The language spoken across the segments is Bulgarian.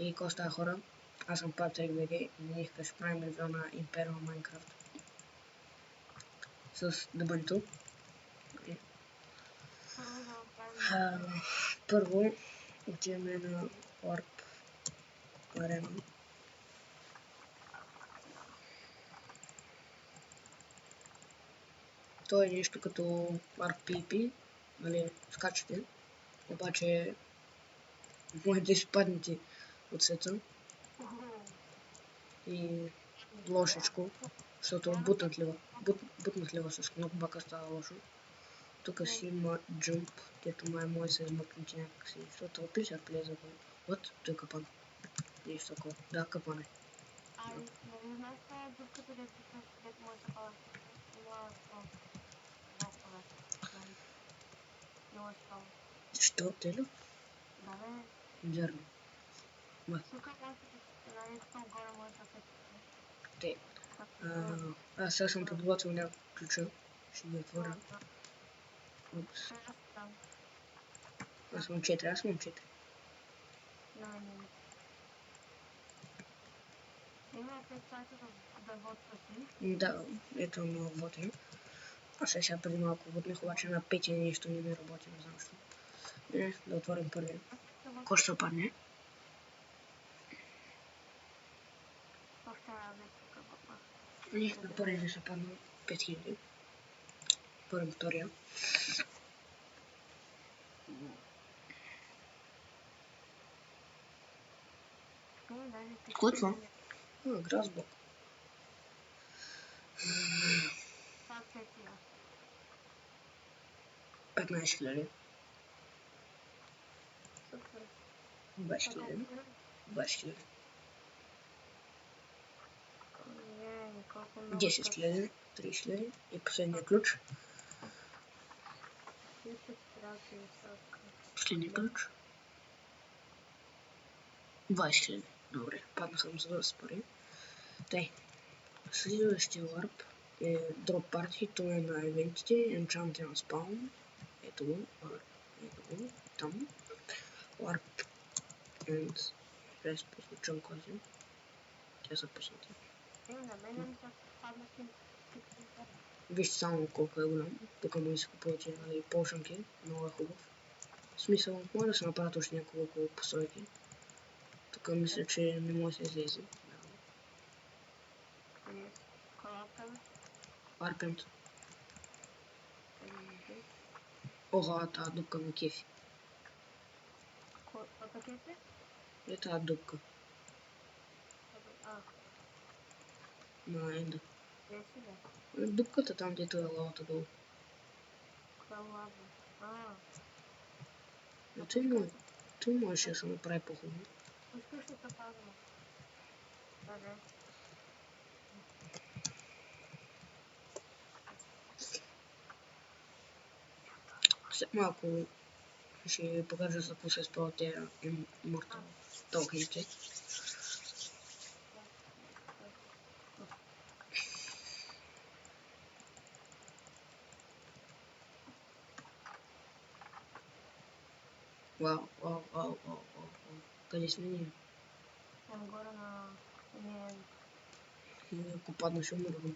И какво става, хора? Аз съм Патрик ВГ и ние ще правим ревю на Imperial Minecraft с дъбънито. Първо отиваме на Warp Arena. То е нещо като Warp PP, нали, скачате, обаче може да изпаднете от света и лошичко, защото бутнат лева с кнопбака става лошо. Тук си има джумп, дето може да се измъкнете някакси, защото описах влезе го. Вот, той е капан. Нещо такова. Да, капан е. Не знаеш това е дупката, дето може да пада. Що, тело? Да, бе. Вярно. Тук може да се тук горе може да се те. Аз сега съм подготвил някакво ключа. Ще ги отворя. Упс. Аз съм 4. Да, ето много води. Аз сега преди малко водних, обаче на 5 нещо не ми работи, не знам защо. Да отворим първия. Кой ще се падне? На първия ще падна 5000. Първи, втория. Кой е това? Грасбок. $15 000. 20 000. 20 000. 10 000. 30 000. И последния ключ. Последния ключ. 20 000. Добре, падна съм за да спори. Тъй. Следващия варп е Drop Party, това е на евентите, Enchanting Spawn. Ето го, там. Warp and Rest, послучам кози. Тя са пуснати. Вижте само колко е голям. Тук може да се купувате полшанки, много е хубав. В смисъл, може да се направят още няколко посойки. Тук мисля, че не може да се излезе. Warpent. Ого, тази дупка ме кефи. Е тази дупка. На енда. Дупката там, дето е лавата долу. Той можеше да се направи по-хубаво. След малко ще ви покажа за какво се използват тези Immortal токените. Вау. Къде сме ние? Там горе на... Ако падна ще умървам.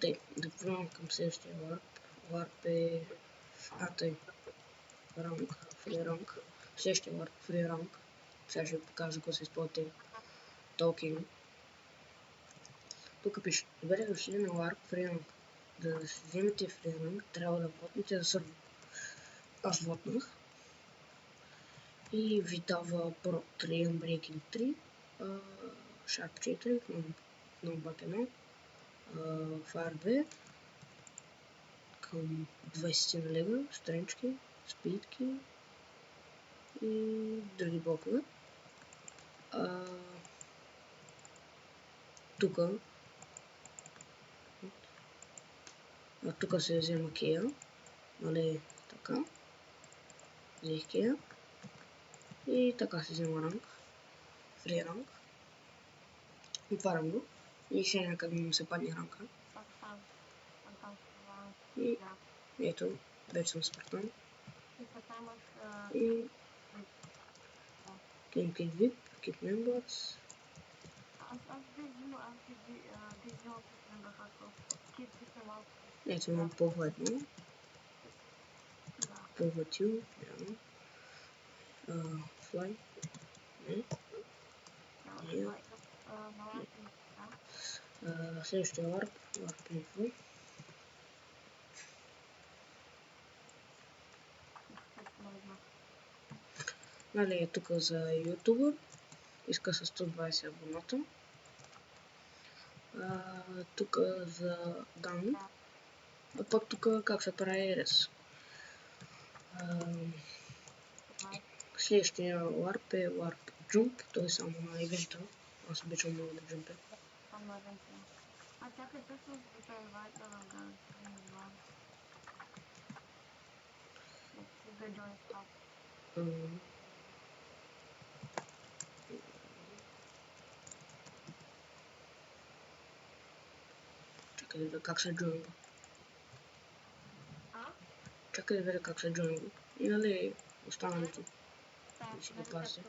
Тъй, да пробвам към следващия варп. Варп е... тъй. Ранг, фри ранг. Следващия варп, фри ранг. Сега ще ви покажа какво се използват тези токени. Тук пише, добре дошли на варп, фри ранг. Да вземете фри ранг, трябва да вотнете за сървър. Аз вотнах. И ви дава Pro 3, Unbreaking 3, Sharp 4, Knockback 1, Fire 2, към 20 на лева, странички, спидки и други блокове. Тук се взема кея, нали, така, взех кея и така се взема ранг, фри ранг, отварям го и сега някъде ми се падне ранга. И ето, вече съм Спартан. нямаш... И Keep VIP, Keep Members. Аз бих взимал Keep Members, ако Keep е малко. Ето имам първо едно. Първо Till, няма. Fly, не. Следващия Warp Info. Нали е тук за YouTuber. Иска с 120 абоната. Тук за данни. А пък тук как се прави RS. Следващия Warp е Warp Jump. Той е само на ивента. Аз обичам много да джумпя. Чакай, всъщност да се инвайта на гън. Не знам. Да join stop. Чакай да видя как се джойнва. Чакай да видя как се джойнва. И нали останалите. Да си ги пазите.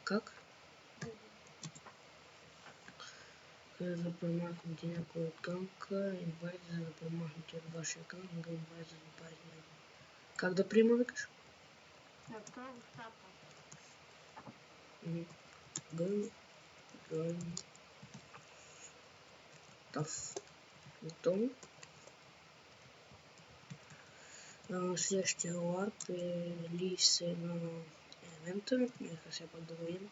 Как? Къде да премахнете някой от канка, инвайт за да премахнете от вашия канк, инвайт за да добавите някой. Как да приема викаш? Гън, джойн, таф. Готово. Следващия ларп е лисе на евента. Нека сега пак да го видим.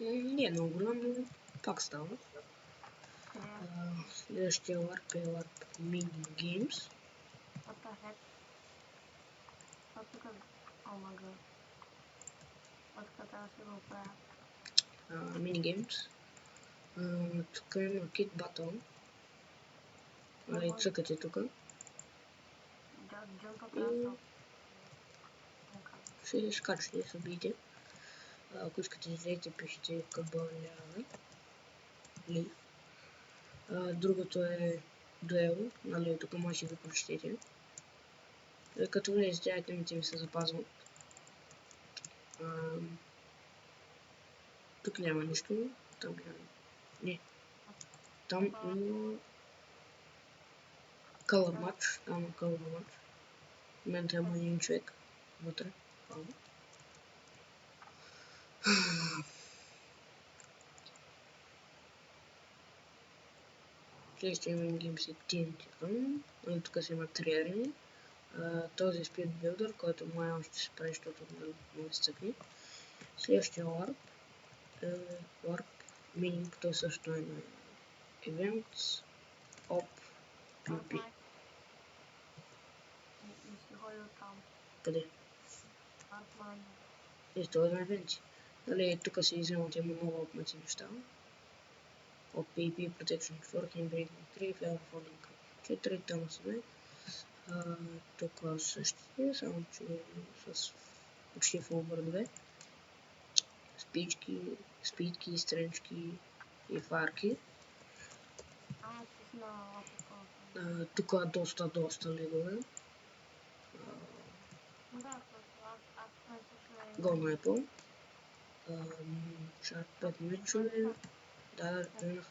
Не е много голям, но пак става. Следващия ларп е ларп Mini Games. Mini Games. Тук има Kit Battle. Цъкате тук. И ще скачате, се убийте. Ако искате да излезете, пишете кабалява. Другото е дуел, нали тук може да го прочетете. Като влезете, айтемите ви се запазват. Тук няма нищо, там няма. Не. Там има Color Match, там има Color Match. В момента има един човек вътре. Следващия имам Games и TNT Run. Тук си има 3 арени. Този Speed Builder, който май още се прави, защото много изцъкне. Следващия Warp е Warp Mini, той също е на Events, Op, PvP. Къде? И той е на Events. Дали тук си вземат има много опмети неща. Op, PvP, Protection, Forking, Breaking 3, Fair Falling 4, Thanos 2. Тук същите, само че с почти фул бърдове. Спидки, стренчки и фарки. Тук доста легове. Гол на Apple. Шарп 5 мечове. Да, тренах.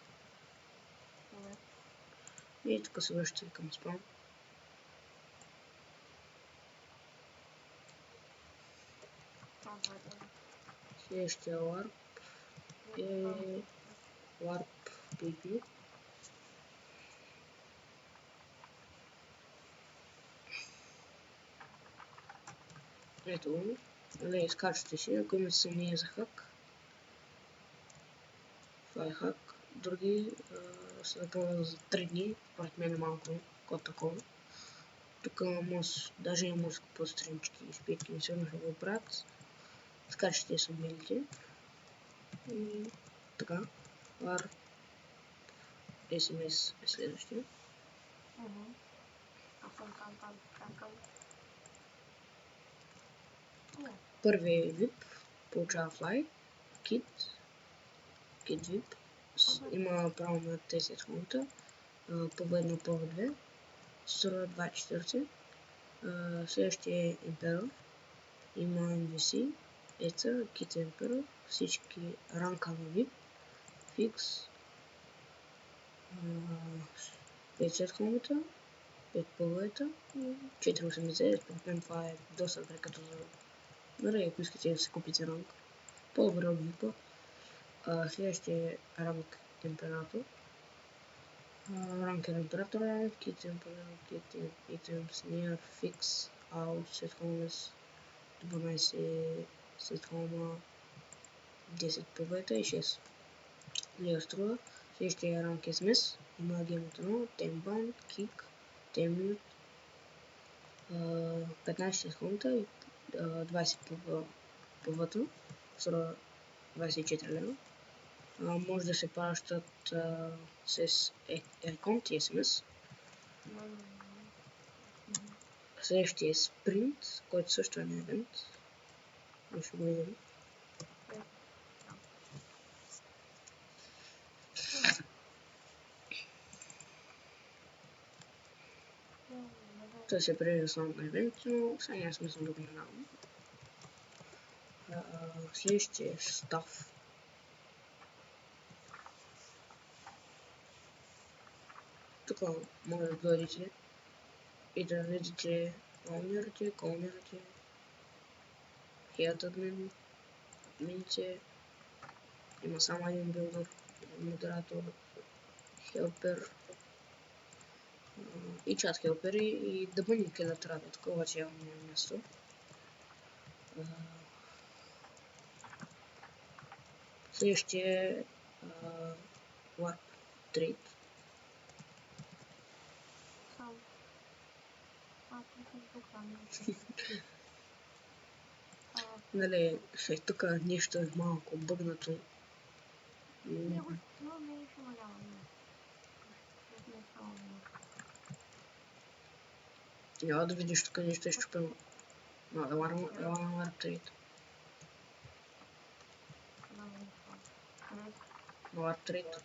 И тук се връщате към спам. Следващия Warp е Warp PP. Ето, изкачвате си, ако имате съмнение за хак. Това е хак. Други са такава за 3 дни, според мен е малко код такова. Тук даже не може да купуват стринчки и спитки, не сигурно ще го правят. Скачате съмнените. И така, War SMS е следващия. Първи VIP получава Fly. Kit VIP. Има право на 10 фунта. ПВ1, ПВ2. Струва 24. Следващия е Emperor. Има NVC. Еца, Kit Emperor. Всички ранка на VIP. Фикс. 50 хомата. 5 ПВ-та. 4,80. Според мен това е доста добре като за... Нали, ако искате да си купите ранг. По-добре от VIP-а. Следващия е ранг Император. Ранг Император, Kit Emperor, Kit Sneer, Fix, Out, Set Homes, 12 Set Home, 10 ПВ-та и 6 лева струва. Следващия е ранг SMS. Има гейм от 1, 10 Bound, Kick, 10 Mute, 15 Set Home и 20 ПВ-та. Струва 24 лева. Може да се пращат с еконт и SMS. Следващия е Sprint, който също е на евент. Ще го видим. Той се преди само на евент, но сега няма смисъл да го минавам. Следващия е Staff. Тук може да дойдете и да видите колонерите, Head Admin, админите. Има само един билдър, модератор, хелпер и чат хелпери и да бъдем къде трябва. Тук обаче явно няма място. Следващия е Warp Trade. Нали, тук нещо е малко бъгнато. Няма да видиш тук нещо е щупено. Ела на Warp Trade. На Warp Trade.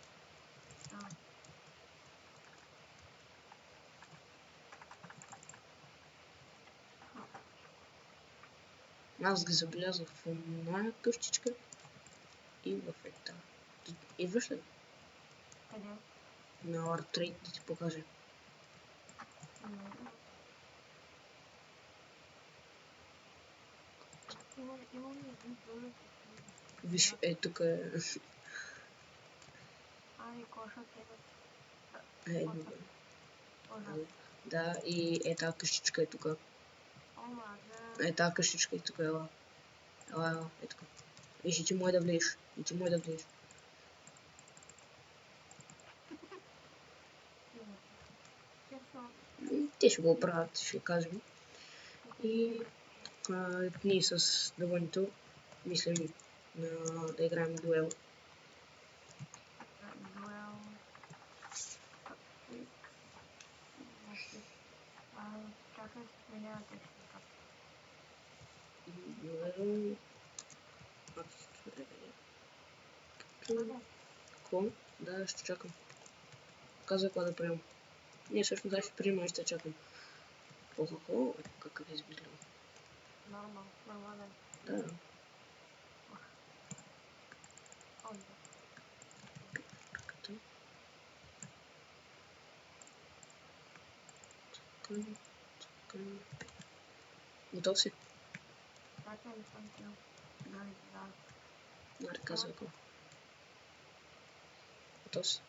Аз ги забелязах в една къщичка и в ета. Идваш ли? Къде? На Warp Trade да ти покажа. Виж, тук е... добре. Да, и тази къщичка е тук. Тази къщичка е тук, ела. Ела, е тук. Виж, и ти може да влезеш. Те ще го оправят, ще кажем. И ние с доволното мислим да играем дуел. Дуел... Какво? Да, ще чакам. Казвай какво да приемам. Не, всъщност да ще приема и ще чакам. Охо, какъв е измислил. Нормален. Да. Готов си? Аре, казвай какво. Готов си?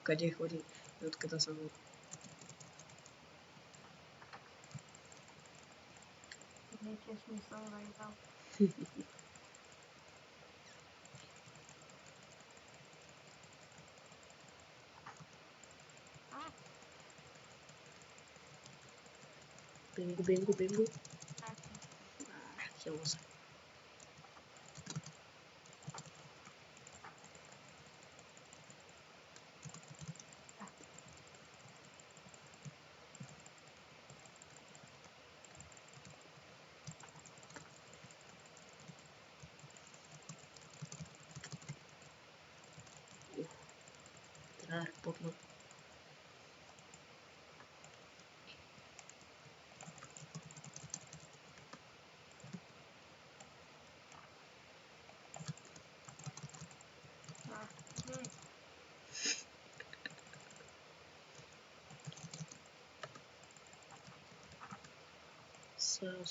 Къде ходи? И откъде съм? Смисъл да играл. А, Бинго. так. Хилос. Трар, попну. А, здесь. Са.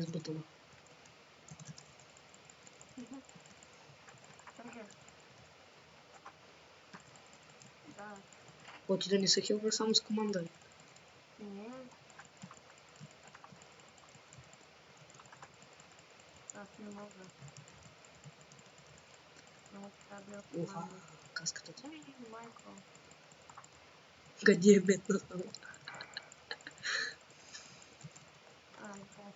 Сбутало. Сергей. Да. Вот ти да не се хилва само с команда. Нет. Так, не могу. Ну, пробел Уха, команду. каската ти. Ой, Майкл. Къде е метна само? Ай, бог.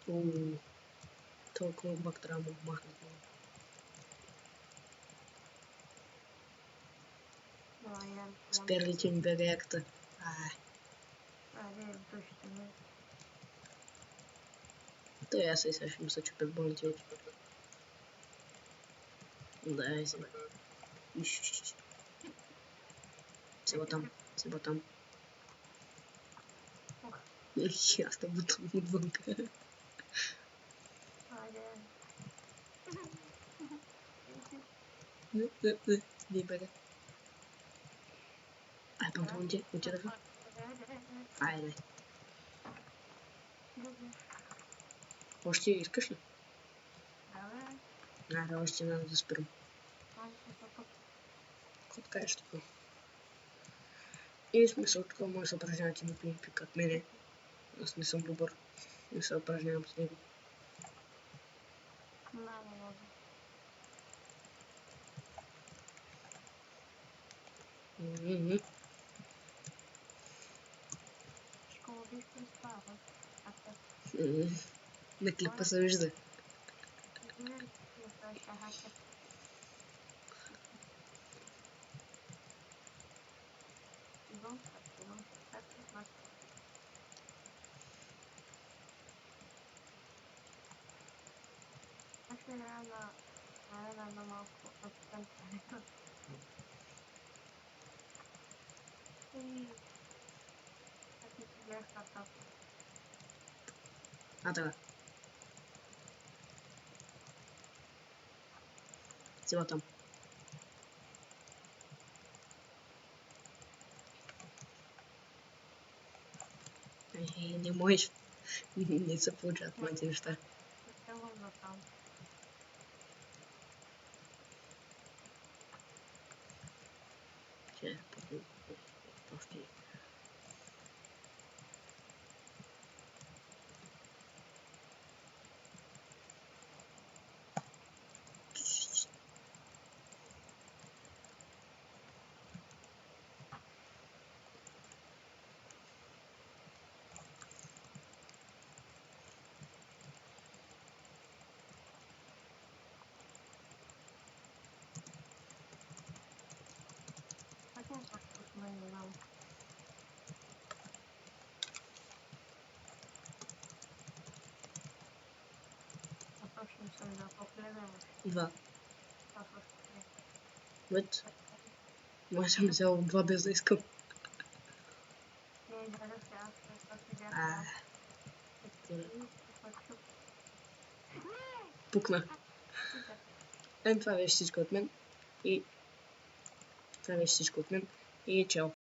Да. Толкова бак трябва да му махнат. Да, я... Сперли ти ни бега яката. не, точно не. Той аз и сега ще му се чупят болните очи. Да, и сега. Цела там. Ох, Аз те бутам отвънка. айде. Не бега. Панталоните отидаха. Айде. Още искаш ли? Да, Още надо да спирам. ще тук. Какво кажеш тук? И смисъл тук може да се упражнявате на PvP как мене. Аз не съм добър. Не се упражнявам с него. Да, не може. Ще го убиш през това, На клипа се вижда. Той ще хакер. Идвам, как се смача. Значи реално малко асистент. И как ми се гледах на това. Така. Цела там. Не можеш. Не се получават моите неща. Стрелвам за там. Че, още. Как му просто не знам. А точно съм за топ-левел. 2. Аз още 3. Вот. Може съм взел 2 без да искам. Не, изгледах се, аз просто бях Пукна. Супер. Това беше всичко от мен. И чао.